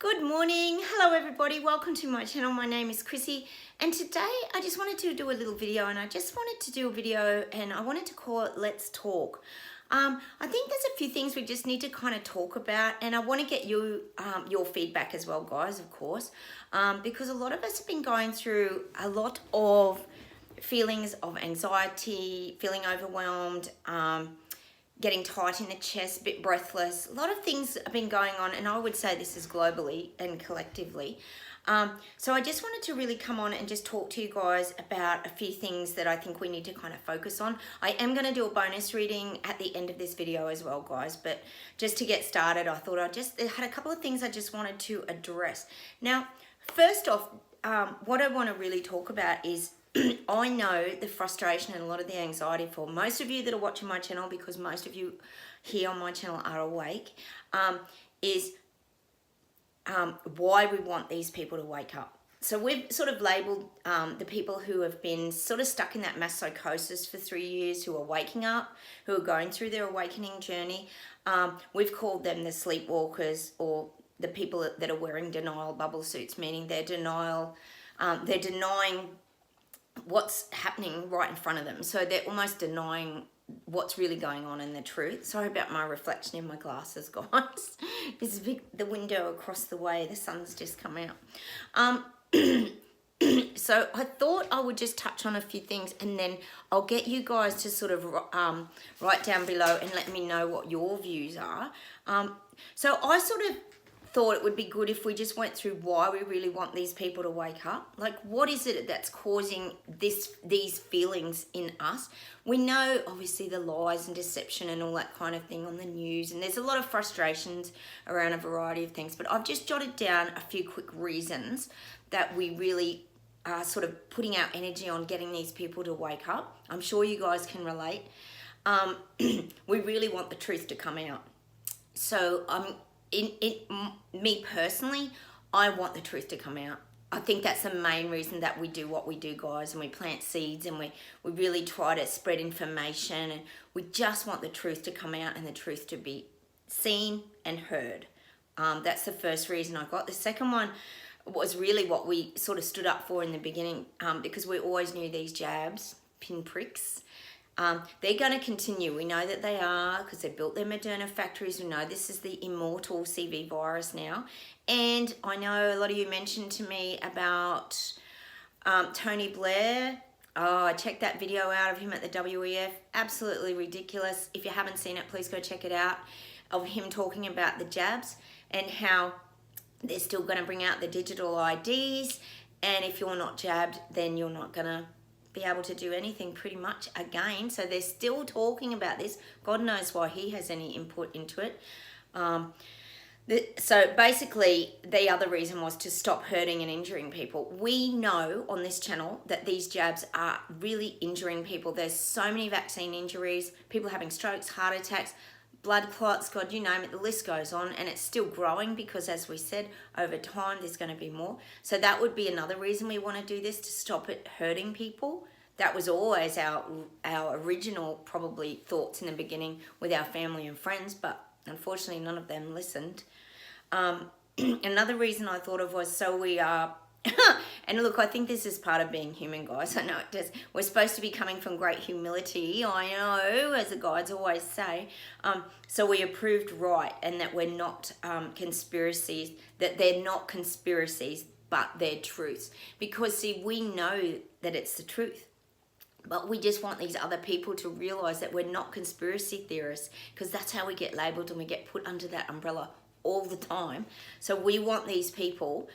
Good morning. Hello everybody. Welcome to my channel. My name is Chrissy and today I just wanted to do a little video and I wanted to call it Let's Talk. I think there's a few things we just need to kind of talk about, and I want to get you your feedback as well, guys, of course, because a lot of us have been going through a lot of feelings of anxiety, feeling overwhelmed, getting tight in the chest, a bit breathless. A lot of things have been going on, and I would say this is globally and collectively. So I just wanted to really come on and just talk to you guys about a few things that I think we need to kind of focus on. I am going to do a bonus reading at the end of this video as well, guys, but just to get started, I thought I had a couple of things I just wanted to address. Now, first off, what I want to really talk about is I know the frustration and a lot of the anxiety for most of you that are watching my channel, because most of you here on my channel are awake, is why we want these people to wake up. So we've sort of labeled the people who have been sort of stuck in that mass psychosis for 3 years, who are waking up, who are going through their awakening journey. We've called them the sleepwalkers, or the people that are wearing denial bubble suits, meaning they're denying what's happening right in front of them. So they're almost denying what's really going on in the truth. Sorry about my reflection in my glasses, guys. It's the window across the way, the sun's just come out. So I thought I would just touch on a few things, and then I'll get you guys to sort of write down below and let me know what your views are. So I sort of thought it would be good if we just went through why we really want these people to wake up. Like, what is it that's causing these feelings in us? We know obviously the lies and deception and all that kind of thing on the news, and there's a lot of frustrations around a variety of things, but I've just jotted down a few quick reasons that we really are sort of putting our energy on getting these people to wake up. I'm sure you guys can relate. We really want the truth to come out. So me personally, I want the truth to come out. I think that's the main reason that we do what we do, guys, and we plant seeds and we really try to spread information, and we just want the truth to come out and the truth to be seen and heard. That's the first reason I got. The second one was really what we sort of stood up for in the beginning, because we always knew these jabs, pinpricks, they're going to continue. We know that they are, because they built their Moderna factories. We know this is the immortal CV virus now. And I know a lot of you mentioned to me about Tony Blair. Oh, I checked that video out of him at the WEF. Absolutely ridiculous. If you haven't seen it, please go check it out. Of him talking about the jabs and how they're still going to bring out the digital IDs. And if you're not jabbed, then you're not going to be able to do anything pretty much again. So they're still talking about this. God knows why he has any input into it. So basically, the other reason was to stop hurting and injuring people. We know on this channel that these jabs are really injuring people. There's so many vaccine injuries, people having strokes, heart attacks, blood clots, God, you name it, the list goes on, and it's still growing because, as we said, over time there's going to be more. So that would be another reason we want to do this, to stop it hurting people. That was always our original probably thoughts in the beginning with our family and friends, but unfortunately none of them listened. Another reason I thought of was so we are and look, I think this is part of being human, guys. I know it does. We're supposed to be coming from great humility, I know, as the guides always say. So we are proved right, and that we're not conspiracies, that they're not conspiracies, but they're truths. Because, see, we know that it's the truth. But we just want these other people to realize that we're not conspiracy theorists, because that's how we get labeled and we get put under that umbrella all the time. So we want these people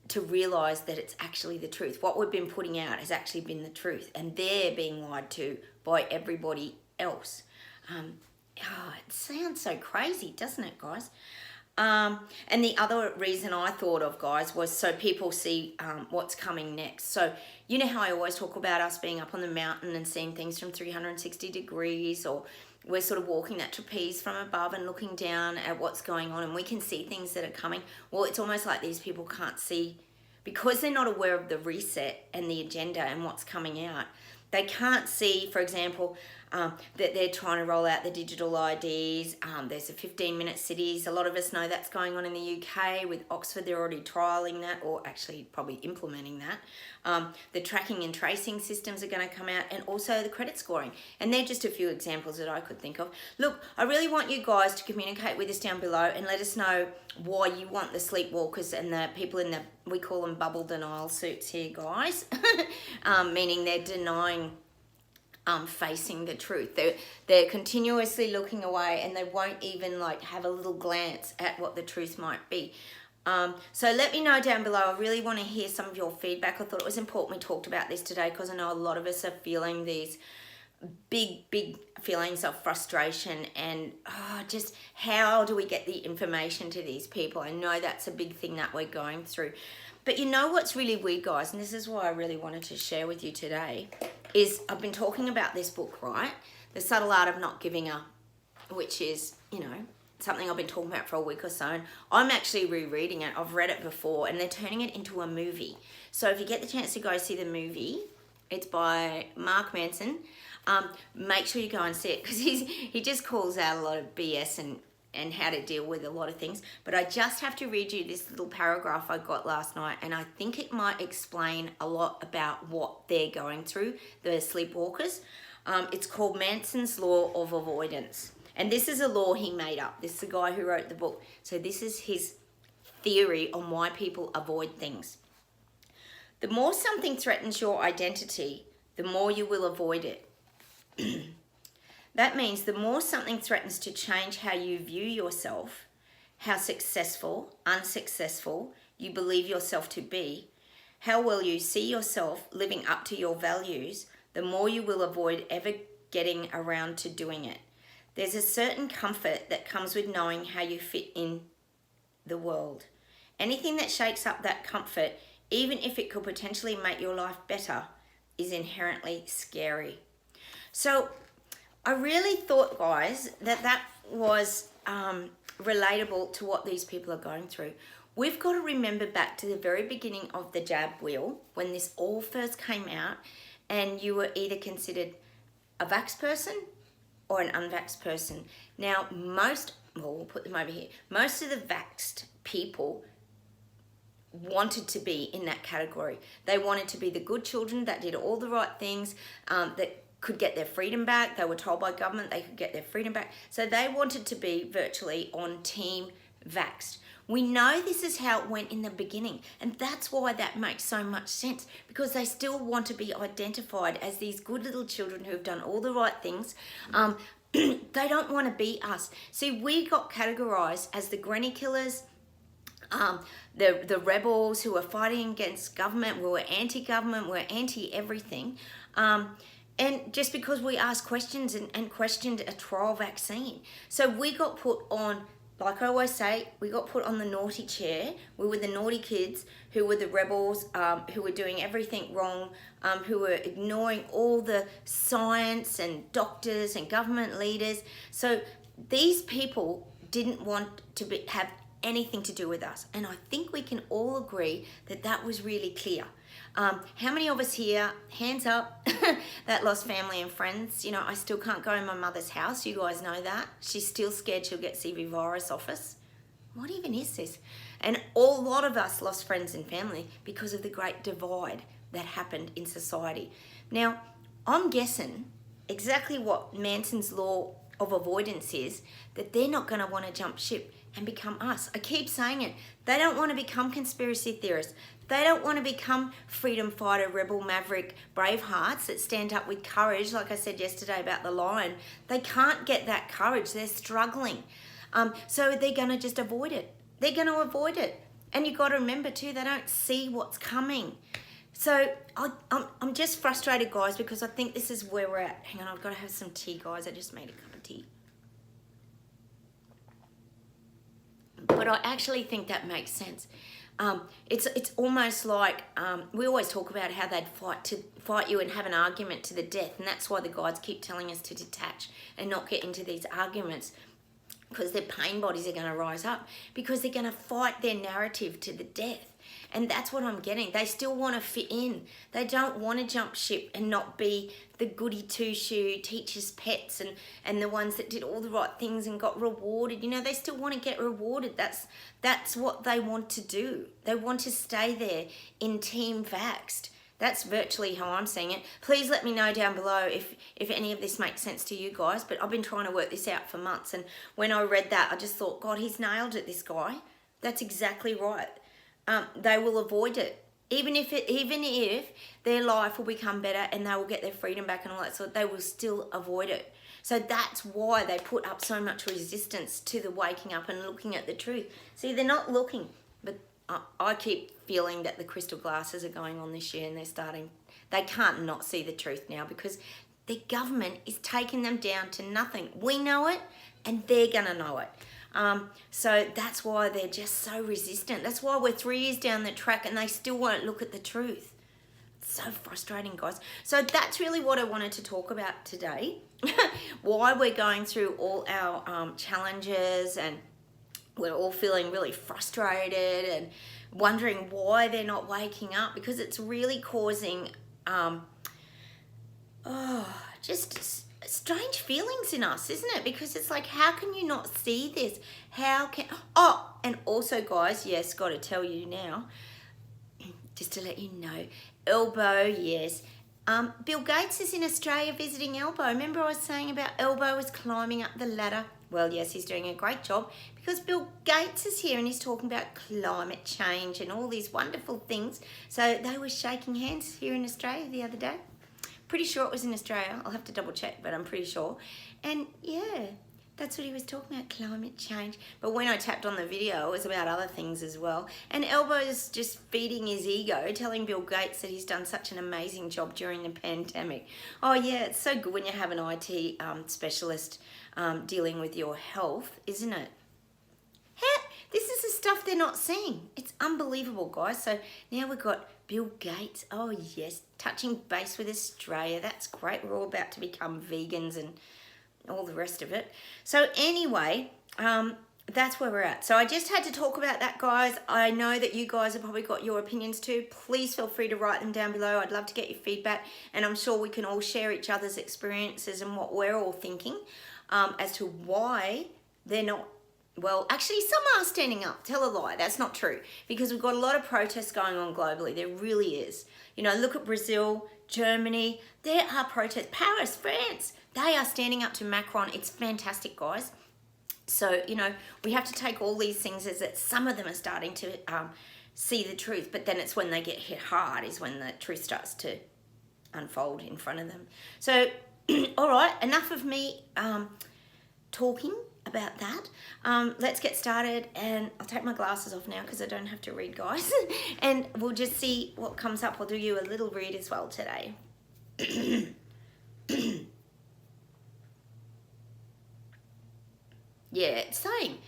to realize that it's actually the truth. What we've been putting out has actually been the truth, and they're being lied to by everybody else. It sounds so crazy, doesn't it, guys? And the other reason I thought of, guys, was so people see what's coming next. So you know how I always talk about us being up on the mountain and seeing things from 360 degrees, or we're sort of walking that trapeze from above and looking down at what's going on, and we can see things that are coming. Well, it's almost like these people can't see, because they're not aware of the reset and the agenda and what's coming out. They can't see, for example, that they're trying to roll out the digital IDs. There's the 15-minute cities. A lot of us know that's going on in the UK. With Oxford, they're already trialling that, or actually probably implementing that. The tracking and tracing systems are going to come out, and also the credit scoring. And they're just a few examples that I could think of. Look, I really want you guys to communicate with us down below and let us know why you want the sleepwalkers and the people in the, we call them bubble denial suits here, guys. Meaning they're denying facing the truth. They're continuously looking away, and they won't even like have a little glance at what the truth might be. So let me know down below. I really want to hear some of your feedback. I thought it was important we talked about this today, because I know a lot of us are feeling these big feelings of frustration and just how do we get the information to these people. I know that's a big thing that we're going through. But you know what's really weird, guys, and this is why I really wanted to share with you today, is I've been talking about this book, right? The Subtle Art of Not Giving Up, which is, you know, something I've been talking about for a week or so. And I'm actually rereading it. I've read it before, and they're turning it into a movie. So if you get the chance to go see the movie, it's by Manson. Make sure you go and see it, because he just calls out a lot of BS and how to deal with a lot of things. But I just have to read you this little paragraph I got last night, and I think it might explain a lot about what they're going through, the sleepwalkers. It's called Manson's Law of Avoidance. And this is a law he made up. This is the guy who wrote the book. So this is his theory on why people avoid things. The more something threatens your identity, the more you will avoid it. That means the more something threatens to change how you view yourself, how successful, unsuccessful you believe yourself to be, how well you see yourself living up to your values, the more you will avoid ever getting around to doing it. There's a certain comfort that comes with knowing how you fit in the world. Anything that shakes up that comfort, even if it could potentially make your life better, is inherently scary. So I really thought, guys, that was relatable to what these people are going through. We've got to remember back to the very beginning of the jab wheel, when this all first came out, and you were either considered a vax person or an unvaxxed person. Now, we'll put them over here. Most of the vaxxed people wanted to be in that category. They wanted to be the good children that did all the right things, that could get their freedom back. They were told by government they could get their freedom back. So they wanted to be virtually on team vaxxed. We know this is how it went in the beginning, and that's why that makes so much sense, because they still want to be identified as these good little children who have done all the right things. They don't want to be us. See, we got categorized as the granny killers, the rebels who were fighting against government. We were anti-government, we were anti-everything. And just because we asked questions and questioned a trial vaccine. So we got put on, like I always say, we got put on the naughty chair. We were the naughty kids who were the rebels, who were doing everything wrong, who were ignoring all the science and doctors and government leaders. So these people didn't want to have anything to do with us. And I think we can all agree that that was really clear. How many of us here, hands up, that lost family and friends? You know, I still can't go in my mother's house. You guys know that. She's still scared she'll get CV virus off us. What even is this? And a lot of us lost friends and family because of the great divide that happened in society. Now, I'm guessing exactly what Manson's law of avoidance is, that they're not going to want to jump ship and become us. I keep saying it. They don't want to become conspiracy theorists. They don't want to become freedom fighter, rebel, maverick, brave hearts that stand up with courage, like I said yesterday about the lion. They can't get that courage. They're struggling. So they're going to just avoid it. They're going to avoid it. And you've got to remember too, they don't see what's coming. So I'm just frustrated, guys, because I think this is where we're at. Hang on, I've got to have some tea, guys. I just made a cup of tea. But I actually think that makes sense. It's almost like we always talk about how they'd fight you and have an argument to the death, and that's why the guides keep telling us to detach and not get into these arguments. because their pain bodies are going to rise up, because they're going to fight their narrative to the death. And that's what I'm getting. They still want to fit in. They don't want to jump ship and not be the goody two-shoe teacher's pets and the ones that did all the right things and got rewarded. You know, they still want to get rewarded. That's what they want to do. They want to stay there in Team Vaxxed. That's virtually how I'm seeing it. Please let me know down below if any of this makes sense to you guys. But I've been trying to work this out for months. And when I read that, I just thought, God, he's nailed it, this guy. That's exactly right. They will avoid it. Even if their life will become better and they will get their freedom back and all that sort, they will still avoid it. So that's why they put up so much resistance to the waking up and looking at the truth. See, they're not looking, but I keep feeling that the crystal glasses are going on this year and they can't not see the truth now because the government is taking them down to nothing. We know it and they're gonna know it. So that's why they're just so resistant. That's why we're 3 years down the track and they still won't look at the truth. It's so frustrating, guys. So that's really what I wanted to talk about today. Why we're going through all our challenges and we're all feeling really frustrated and wondering why they're not waking up, because it's really causing just strange feelings in us, isn't it? Because it's like, how can you not see this? And also, guys, yes, got to tell you now, just to let you know, Elbow, yes. Bill Gates is in Australia visiting Elbow. Remember I was saying about Elbow was climbing up the ladder? Well, yes, he's doing a great job because Bill Gates is here and he's talking about climate change and all these wonderful things. So they were shaking hands here in Australia the other day. Pretty sure it was in Australia. I'll have to double check, but I'm pretty sure. And yeah, that's what he was talking about, climate change. But when I tapped on the video, it was about other things as well. And Elbow's just feeding his ego, telling Bill Gates that he's done such an amazing job during the pandemic. Oh yeah, it's so good when you have an IT specialist dealing with your health, isn't it? This is the stuff they're not seeing. It's unbelievable, guys. So now we've got Bill Gates. Oh yes, touching base with Australia. That's great. We're all about to become vegans and all the rest of it. So anyway, that's where we're at. So I just had to talk about that, guys. I know that you guys have probably got your opinions too. Please feel free to write them down below. I'd love to get your feedback, and I'm sure we can all share each other's experiences and what we're all thinking as to why they're not. Well, actually, some are standing up. Tell a lie. That's not true, because we've got a lot of protests going on globally. There really is. You know, look at Brazil, Germany. There are protests. Paris, France. They are standing up to Macron. It's fantastic, guys. So, you know, we have to take all these things as that some of them are starting to see the truth, but then it's when they get hit hard is when the truth starts to unfold in front of them. So, all right, enough of me talking about that. Let's get started, and I'll take my glasses off now because I don't have to read, guys. And we'll just see what comes up. I'll do you a little read as well today. Yeah, it's saying,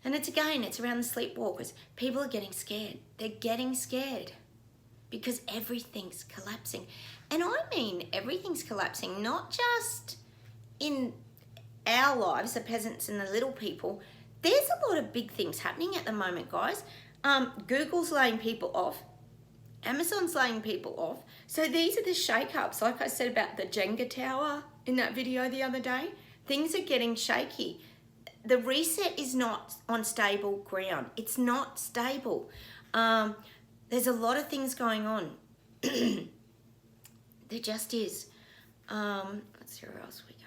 and it's around the sleepwalkers. People are getting scared. They're getting scared because everything's collapsing. And I mean everything's collapsing, not just in our lives, the peasants and the little people. There's a lot of big things happening at the moment, guys. Google's laying people off. Amazon's laying people off. So these are the shake-ups, like I said about the Jenga tower in that video the other day. Things are getting shaky. The reset is not on stable ground. It's not stable. There's a lot of things going on. There just is. Let's see where else we go.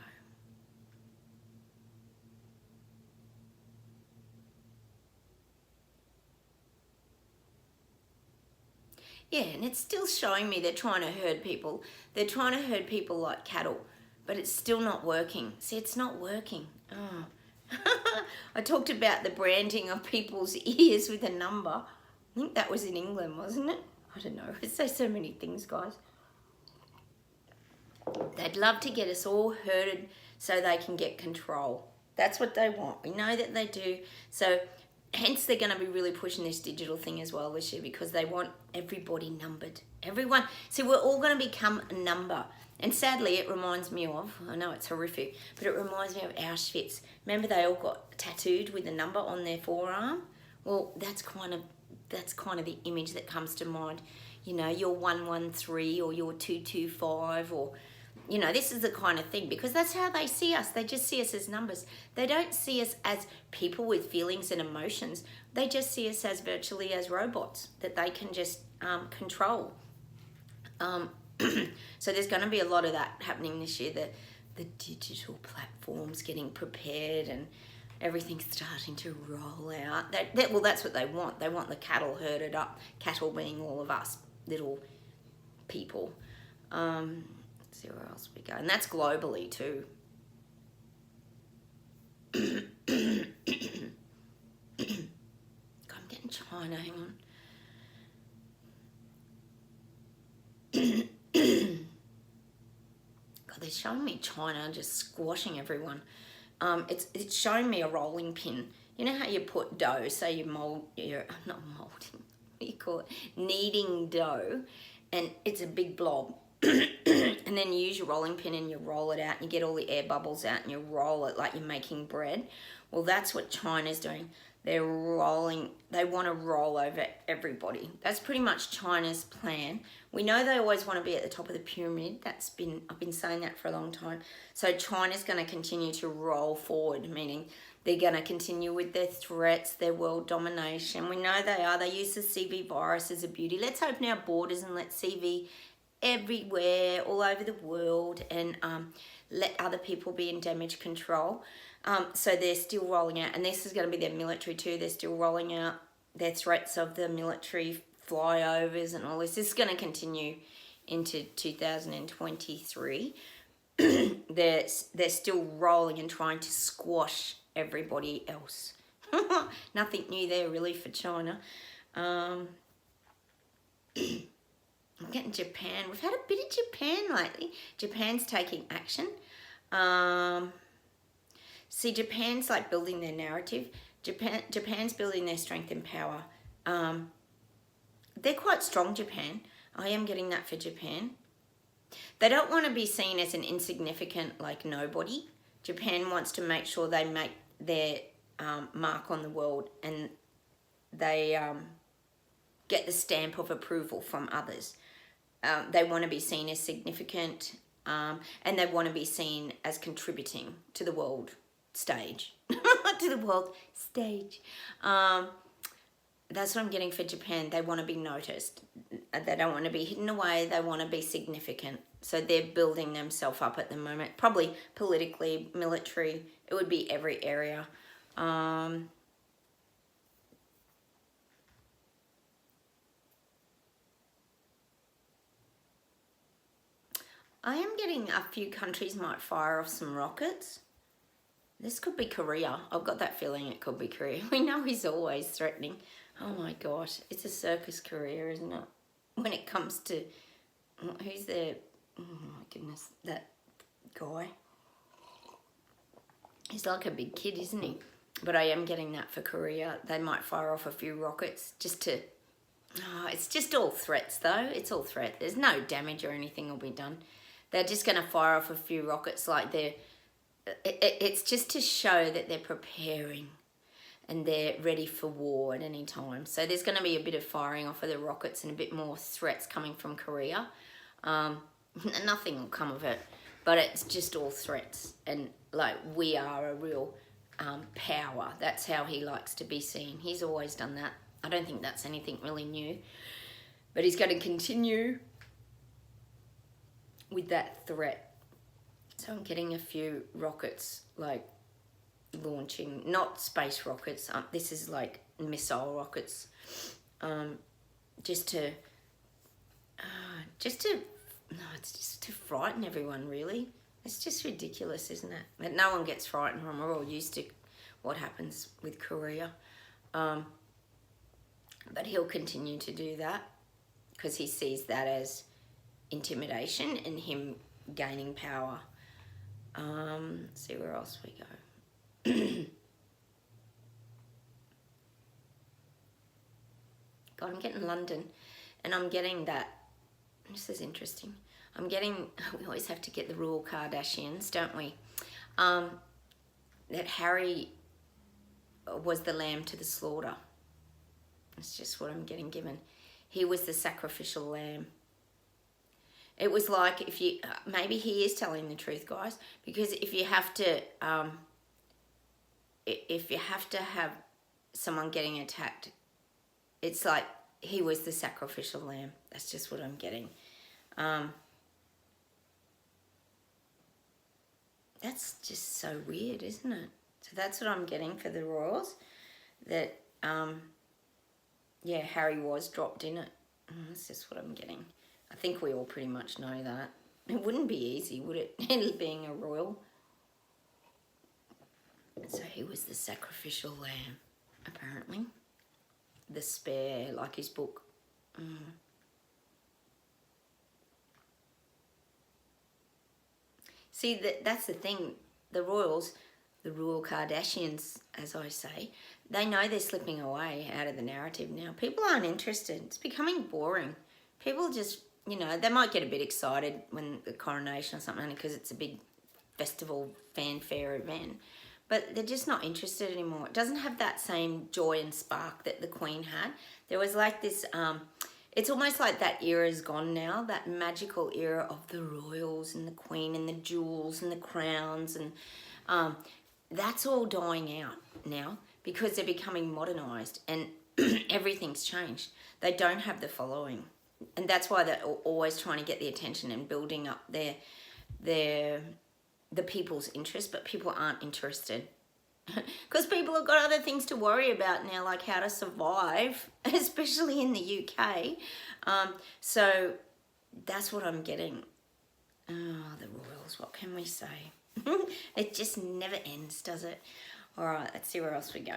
Yeah, and it's still showing me they're trying to herd people. They're trying to herd people like cattle, but it's still not working. See, it's not working. Oh. I talked about the branding of people's ears with a number. I think that was in England, wasn't it? I don't know. I say so many things, guys. They'd love to get us all herded so they can get control. That's what they want. We know that they do. So hence they're going to be really pushing this digital thing as well this year, because they want everybody numbered. Everyone. See, we're all going to become a number. And sadly, it reminds me of, I know it's horrific, but it reminds me of Auschwitz. Remember they all got tattooed with a number on their forearm? Well, that's kind of the image that comes to mind. You know, you're 113 or you're 225, or, you know, this is the kind of thing, because that's how they see us. They just see us as numbers. They don't see us as people with feelings and emotions. They just see us as virtually as robots that they can just control. So there's going to be a lot of that happening this year. The digital platforms getting prepared and everything's starting to roll out. Well, that's what they want. They want the cattle herded up. Cattle being all of us little people. Let's see where else we go. And that's globally too. God, I'm getting China. Hang on. God, they're showing me China just squashing everyone. It's showing me a rolling pin. You know how you put dough, say you're not molding, what do you call it? Kneading dough, and it's a big blob. And then you use your rolling pin and you roll it out and you get all the air bubbles out and you roll it like you're making bread. Well, that's what China's doing. They want to roll over everybody. That's pretty much China's plan. We know they always want to be at the top of the pyramid. I've been saying that for a long time. So China's going to continue to roll forward, meaning they're going to continue with their threats, their world domination. We know they are. They use the CV virus as a beauty. Let's open our borders and let CV everywhere, all over the world, and let other people be in damage control. So they're still rolling out, and this is going to be their military too. They're still rolling out their threats of the military flyovers and all this. This is going to continue into 2023. They're still rolling and trying to squash everybody else. Nothing new there really for China. I'm getting Japan. We've had a bit of Japan lately. Japan's taking action. See, Japan's like building their narrative. Japan's building their strength and power. They're quite strong, Japan. I am getting that for Japan. They don't want to be seen as an insignificant, like, nobody. Japan wants to make sure they make their mark on the world, and they get the stamp of approval from others. They want to be seen as significant, and they want to be seen as contributing to the world stage. To the world stage. That's what I'm getting for Japan. They want to be noticed. They don't want to be hidden away. They want to be significant. So they're building themselves up at the moment. Probably politically, military. It would be every area. I am getting a few countries might fire off some rockets. This could be Korea. I've got that feeling it could be Korea. We know he's always threatening. Oh my gosh, it's a circus career, isn't it? When it comes to, who's there? Oh my goodness, that guy. He's like a big kid, isn't he? But I am getting that for Korea. They might fire off a few rockets just to, it's just all threats though. It's all threat. There's no damage or anything will be done. They're just going to fire off a few rockets like it's just to show that they're preparing and they're ready for war at any time. So there's going to be a bit of firing off of the rockets and a bit more threats coming from Korea. Nothing will come of it, but it's just all threats. And like, we are a real power. That's how he likes to be seen. He's always done that. I don't think that's anything really new, but he's going to continue with that threat. So I'm getting a few rockets, like, launching, not space rockets. This is like missile rockets, it's just to frighten everyone, really. It's just ridiculous, isn't it? But no one gets frightened when we're all used to what happens with Korea. But he'll continue to do that because he sees that as intimidation and him gaining power. Let's see where else we go. God, I'm getting London, and I'm getting that. This is interesting. I'm getting. We always have to get the royal Kardashians, don't we? That Harry was the lamb to the slaughter. It's just what I'm getting given. He was the sacrificial lamb. It was like if you, maybe he is telling the truth, guys, because if you have to have someone getting attacked, it's like he was the sacrificial lamb. That's just what I'm getting. That's just so weird, isn't it? So that's what I'm getting for the royals. That, yeah, Harry was dropped in it. That's just what I'm getting. I think we all pretty much know that. It wouldn't be easy, would it, being a royal? So he was the sacrificial lamb, apparently. The spare, like his book. See, that's the thing. The royals, the royal Kardashians, as I say, they know they're slipping away out of the narrative now. People aren't interested. It's becoming boring. People just, you know, they might get a bit excited when the coronation or something because it's a big festival, fanfare event. But they're just not interested anymore. It doesn't have that same joy and spark that the Queen had. There was like this, it's almost like that era is gone now, that magical era of the royals and the Queen and the jewels and the crowns. And that's all dying out now because they're becoming modernised and everything's changed. They don't have the following. And that's why they're always trying to get the attention and building up the people's interest, but people aren't interested because people have got other things to worry about now, like how to survive, especially in the UK. So that's what I'm getting. Oh, the royals, what can we say? It just never ends, does it? All right, let's see where else we go.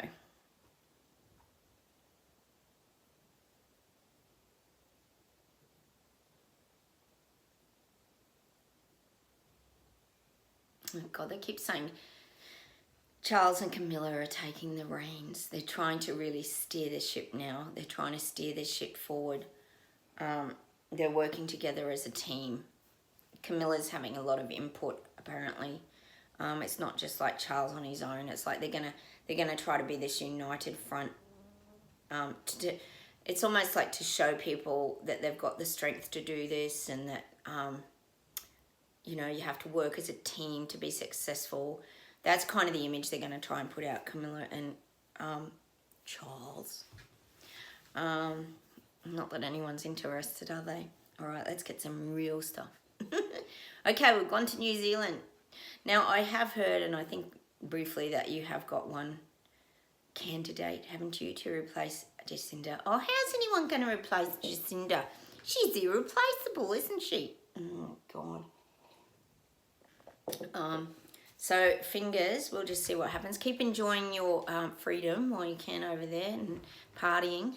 Oh God, they keep saying Charles and Camilla are taking the reins. They're trying to really steer the ship now. They're trying to steer the ship forward. They're working together as a team. Camilla's having a lot of input, apparently. It's not just like Charles on his own. It's like they're gonna try to be this united front. It's almost like to show people that they've got the strength to do this and that you know, you have to work as a team to be successful. That's kind of the image they're going to try and put out, Camilla and Charles. Not that anyone's interested, are they? All right, let's get some real stuff. Okay, we've gone to New Zealand. Now, I have heard, and I think briefly, that you have got one candidate, haven't you, to replace Jacinda? Oh, how's anyone going to replace Jacinda? She's irreplaceable, isn't she? Oh, God. So fingers, we'll just see what happens. Keep enjoying your freedom while you can over there and partying.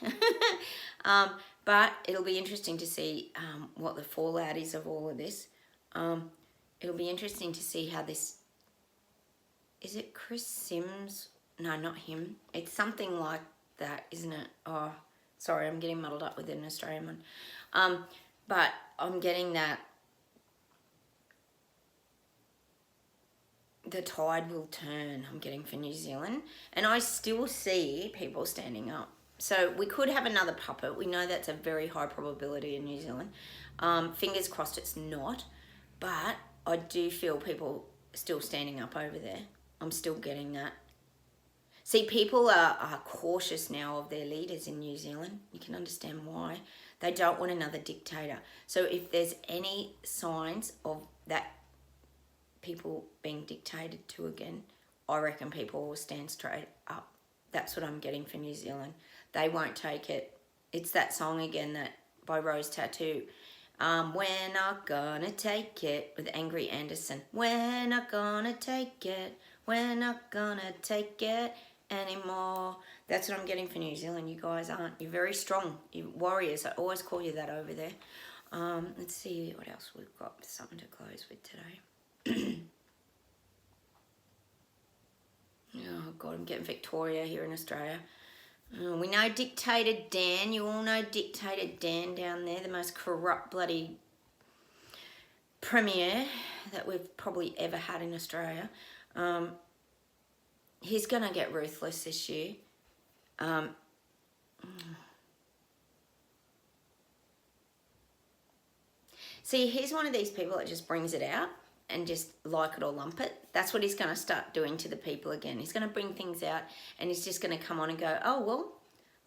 But it'll be interesting to see what the fallout is of all of this. It'll be interesting to see how this... Is it Chris Sims? No, not him. It's something like that, isn't it? Oh, sorry, I'm getting muddled up with an Australian one. But I'm getting that the tide will turn, I'm getting for New Zealand. And I still see people standing up. So we could have another puppet. We know that's a very high probability in New Zealand. Fingers crossed it's not. But I do feel people still standing up over there. I'm still getting that. See, people are cautious now of their leaders in New Zealand. You can understand why. They don't want another dictator. So if there's any signs of that people being dictated to again, I reckon people will stand straight up. That's what I'm getting for New Zealand. They won't take it. It's that song again, that by Rose Tattoo. We're not gonna take it, with Angry Anderson. We're not gonna take it. We're not gonna take it anymore. That's what I'm getting for New Zealand. You guys aren't. You're very strong. You're warriors. I always call you that over there. Let's see what else we've got. Something to close with today. Oh God, I'm getting Victoria here in Australia. We know Dictator Dan. You all know Dictator Dan down there, the most corrupt bloody premier that we've probably ever had in Australia. He's going to get ruthless this year. See, he's one of these people that just brings it out and just like it or lump it. That's what he's going to start doing to the people again. He's going to bring things out and he's just going to come on and go, oh, well,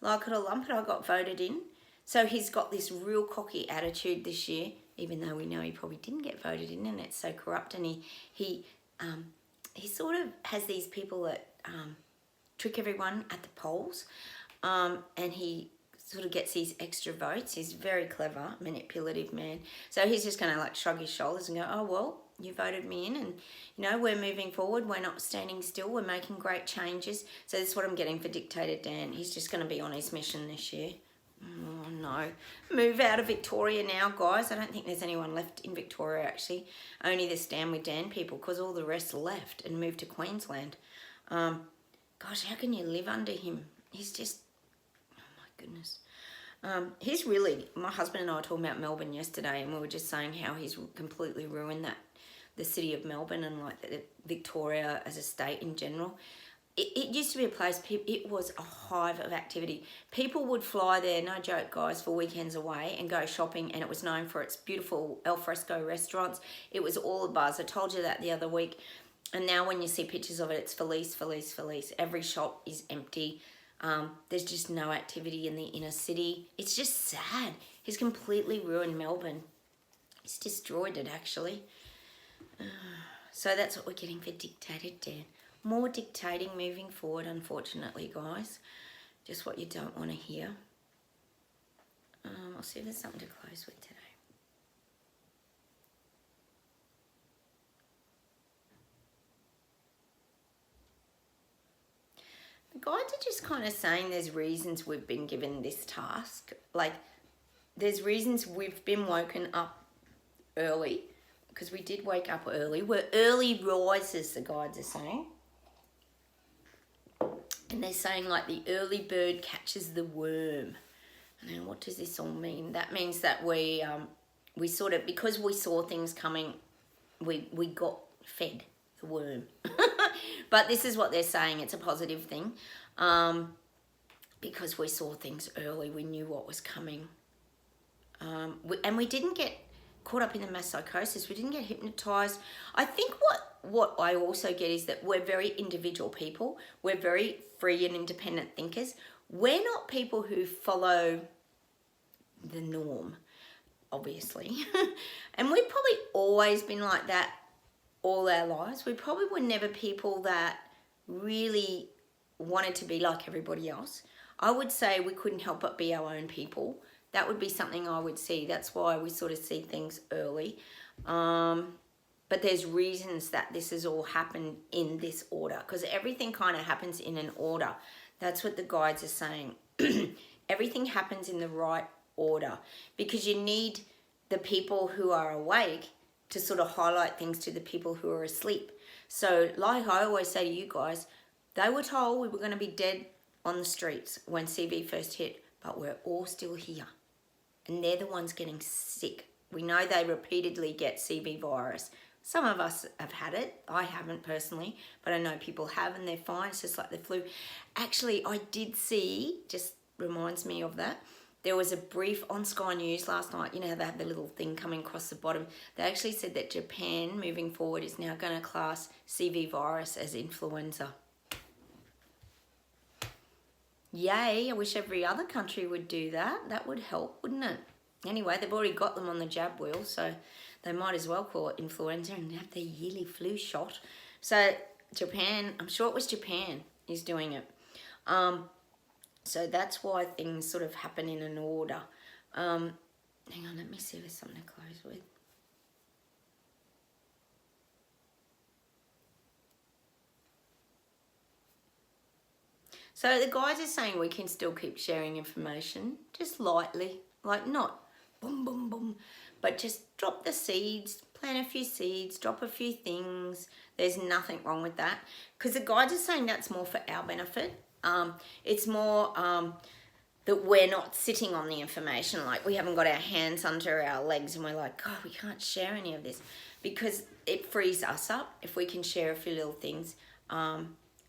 like it or lump it, I got voted in. So he's got this real cocky attitude this year, even though we know he probably didn't get voted in and it's so corrupt. And he sort of has these people that trick everyone at the polls, and he sort of gets these extra votes. He's very clever, manipulative man. So he's just going to like shrug his shoulders and go, oh, well, you voted me in and, you know, we're moving forward. We're not standing still. We're making great changes. So this is what I'm getting for Dictator Dan. He's just going to be on his mission this year. Oh, no. Move out of Victoria now, guys. I don't think there's anyone left in Victoria, actually. Only the Stand With Dan people, because all the rest left and moved to Queensland. Gosh, how can you live under him? He's just... goodness. He's really, my husband and I were talking about Melbourne yesterday and we were just saying how he's completely ruined the city of Melbourne and like Victoria as a state in general. It used to be a place, it was a hive of activity. People would fly there, no joke guys, for weekends away and go shopping, and it was known for its beautiful alfresco restaurants. It was all a buzz. I told you that the other week. And now when you see pictures of it, it's Felice. Every shop is empty. There's just no activity in the inner city. It's just sad. He's completely ruined Melbourne. He's destroyed it, actually. So that's what we're getting for Dictator Dan. More dictating moving forward, unfortunately, guys. Just what you don't want to hear. I'll see if there's something to close with today. The guides are just kind of saying there's reasons we've been given this task. Like, there's reasons we've been woken up early, because we did wake up early. We're early risers, the guides are saying. And they're saying, like, the early bird catches the worm. Now, what does this all mean? That means that we sort of, because we saw things coming, we got fed the worm. But this is what they're saying. It's a positive thing. Because we saw things early. We knew what was coming. And we didn't get caught up in the mass psychosis. We didn't get hypnotized. I think what I also get is that we're very individual people. We're very free and independent thinkers. We're not people who follow the norm, obviously. And we've probably always been like that all our lives. We probably were never people that really wanted to be like everybody else. I would say we couldn't help but be our own people. That would be something I would see. That's why we sort of see things early. But there's reasons that this has all happened in this order, because everything kind of happens in an order. That's what the guides are saying. Everything happens in the right order, because you need the people who are awake to sort of highlight things to the people who are asleep. So like I always say to you guys, they were told we were going to be dead on the streets when CV first hit, but we're all still here. And they're the ones getting sick. We know they repeatedly get CV virus. Some of us have had it. I haven't personally, but I know people have and they're fine. It's just like the flu. Actually, I did see, just reminds me of that, there was a brief on Sky News last night. You know how they have the little thing coming across the bottom? They actually said that Japan, moving forward, is now going to class CV virus as influenza. Yay, I wish every other country would do that. That would help, wouldn't it? Anyway, they've already got them on the jab wheel, so they might as well call it influenza and have their yearly flu shot. So Japan, I'm sure it was Japan, is doing it. So that's why things sort of happen in an order. Hang on, let me see if there's something to close with. So the guys are saying we can still keep sharing information, just lightly, like not boom, boom, boom, but just drop the seeds, plant a few seeds, drop a few things. There's nothing wrong with that, because the guides are saying that's more for our benefit. It's more that we're not sitting on the information. Like, we haven't got our hands under our legs and we're like, God, we can't share any of this, because it frees us up if we can share a few little things.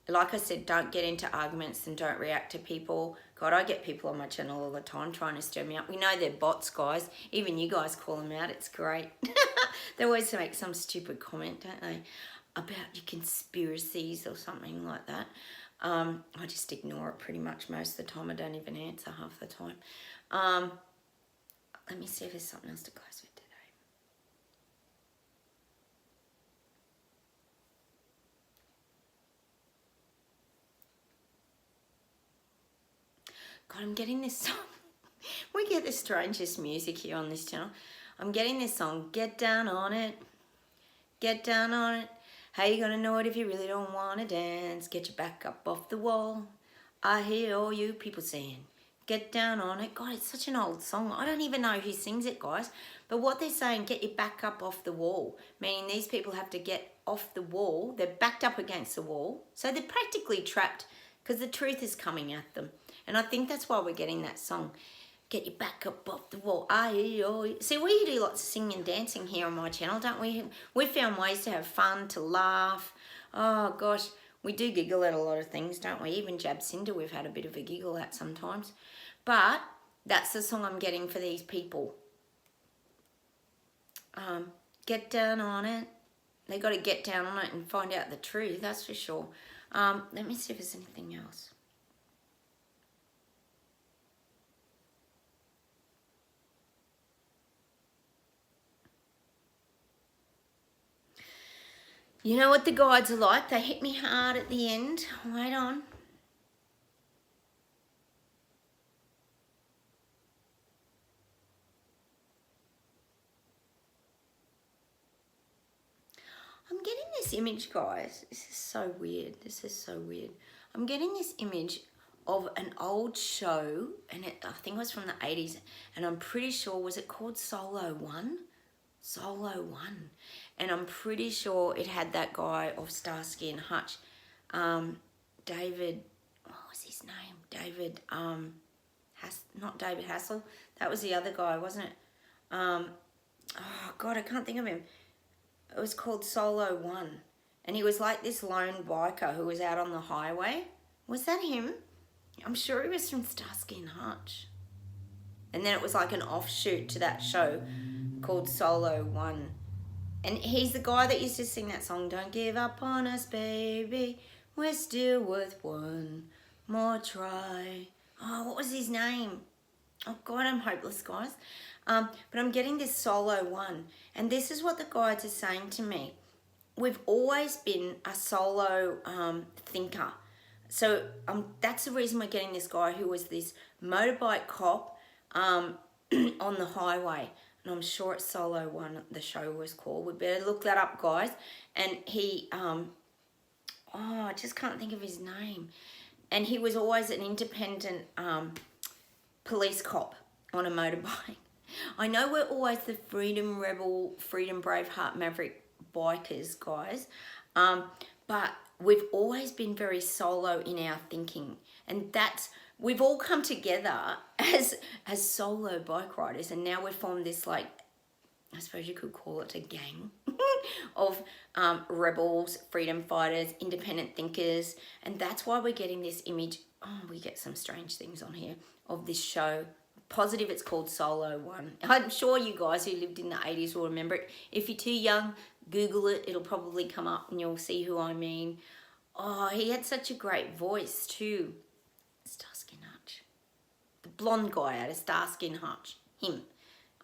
Like I said, don't get into arguments and don't react to people. God, I get people on my channel all the time trying to stir me up. We know they're bots, guys. Even you guys call them out. It's great. They always make some stupid comment, don't they, about your conspiracies or something like that. I just ignore it pretty much most of the time. I don't even answer half the time. Let me see if there's something else to close with today. God, I'm getting this song. We get the strangest music here on this channel. I'm getting this song, Get Down on It. Get down on it. How you gonna know it if you really don't wanna dance? Get your back up off the wall. I hear all you people saying, get down on it. God, it's such an old song. I don't even know who sings it, guys. But what they're saying, get your back up off the wall, meaning these people have to get off the wall. They're backed up against the wall. So they're practically trapped because the truth is coming at them. And I think that's why we're getting that song. Get your back up off the wall. I hear you all. See, we do lots of singing and dancing here on my channel, don't we? We found ways to have fun, to laugh. Oh, gosh. We do giggle at a lot of things, don't we? Even Jab Cinder, we've had a bit of a giggle at sometimes. But that's the song I'm getting for these people. Get down on it. They got to get down on it and find out the truth, that's for sure. Let me see if there's anything else. You know what the guides are like? They hit me hard at the end. Wait on. I'm getting this image, guys. This is so weird. This is so weird. I'm getting this image of an old show, and I think it was from the 80s, and I'm pretty sure, was it called Solo One? Solo One. And I'm pretty sure it had that guy of Starsky and Hutch. David, what was his name? David, not David Hassel. That was the other guy, wasn't it? Oh, God, I can't think of him. It was called Solo One. And he was like this lone biker who was out on the highway. Was that him? I'm sure he was from Starsky and Hutch. And then it was like an offshoot to that show called Solo One. And he's the guy that used to sing that song, Don't Give Up on Us, Baby. We're still worth one more try. Oh, what was his name? Oh, God, I'm hopeless, guys. But I'm getting this Solo One. And this is what the guides are saying to me. We've always been a solo thinker. So that's the reason we're getting this guy who was this motorbike cop on the highway. And I'm sure it's Solo One, the show was called. We better look that up, guys. And he, I just can't think of his name. And he was always an independent police cop on a motorbike. I know we're always the freedom rebel, freedom braveheart maverick bikers, guys. But we've always been very solo in our thinking. And we've all come together as solo bike riders, and now we've formed this, like, I suppose you could call it a gang of rebels, freedom fighters, independent thinkers, and that's why we're getting this image. Oh, we get some strange things on here of this show. Positive it's called Solo One. I'm sure you guys who lived in the 80s will remember it. If you're too young, Google it. It'll probably come up and you'll see who I mean. Oh, he had such a great voice too. Starsky and Hutch. The blonde guy out of Starsky and Hutch. Him.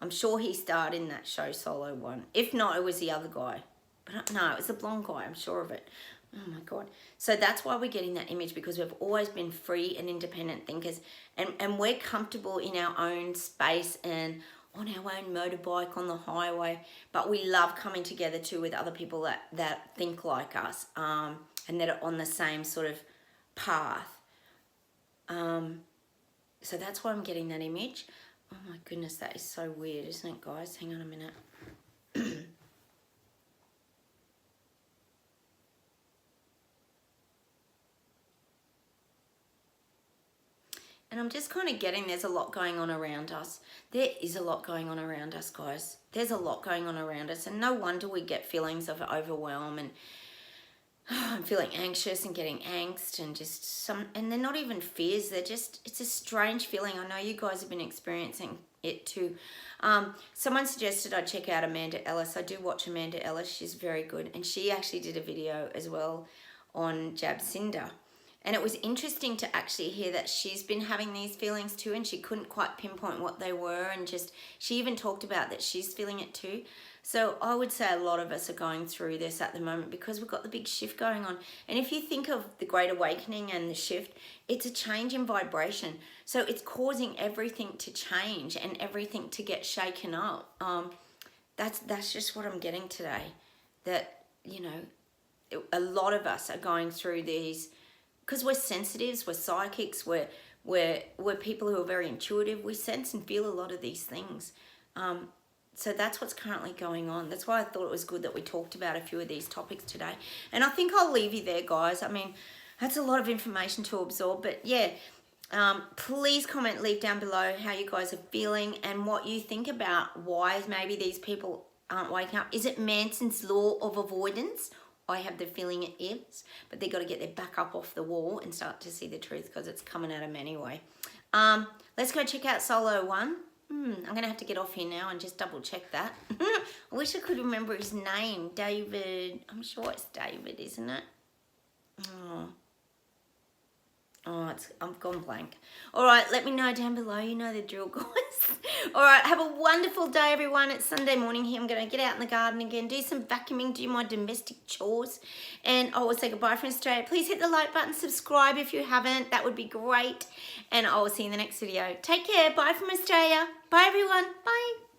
I'm sure he starred in that show Solo One. If not, it was the other guy. But no, it was the blonde guy. I'm sure of it. Oh my God. So that's why we're getting that image, because we've always been free and independent thinkers, and we're comfortable in our own space and on our own motorbike on the highway, but we love coming together too with other people that think like us and that are on the same sort of path. So that's why I'm getting that image. Oh my goodness, that is so weird, isn't it, guys? Hang on a minute. I'm just kind of getting there's a lot going on around us. There is a lot going on around us, guys. There's a lot going on around us, and no wonder we get feelings of overwhelm and I'm feeling anxious and getting angst and just and they're not even fears. They're just, it's a strange feeling. I know you guys have been experiencing it too. Someone suggested I check out Amanda Ellis. I do watch Amanda Ellis. She's very good. And she actually did a video as well on Jabcinda. And it was interesting to actually hear that she's been having these feelings too, and she couldn't quite pinpoint what they were, and just, she even talked about that she's feeling it too. So I would say a lot of us are going through this at the moment because we've got the big shift going on. And if you think of the Great Awakening and the shift, it's a change in vibration. So it's causing everything to change and everything to get shaken up. That's just what I'm getting today. That, you know, a lot of us are going through these, because we're sensitives, we're psychics, we're people who are very intuitive. We sense and feel a lot of these things. So that's what's currently going on. That's why I thought it was good that we talked about a few of these topics today. And I think I'll leave you there, guys. I mean, that's a lot of information to absorb. But yeah, please comment, leave down below how you guys are feeling and what you think about why maybe these people aren't waking up. Is it Manson's law of avoidance? I have the feeling it is. But they've got to get their back up off the wall and start to see the truth, because it's coming at them anyway. Let's go check out Solo 1. I'm going to have to get off here now and just double check that. I wish I could remember his name. David. I'm sure it's David, isn't it? I've gone blank. All right, let me know down below. You know the drill, guys. All right, have a wonderful day, everyone. It's Sunday morning here. I'm going to get out in the garden again, do some vacuuming, do my domestic chores. And I will say goodbye from Australia. Please hit the like button, subscribe if you haven't. That would be great. And I will see you in the next video. Take care. Bye from Australia. Bye, everyone. Bye.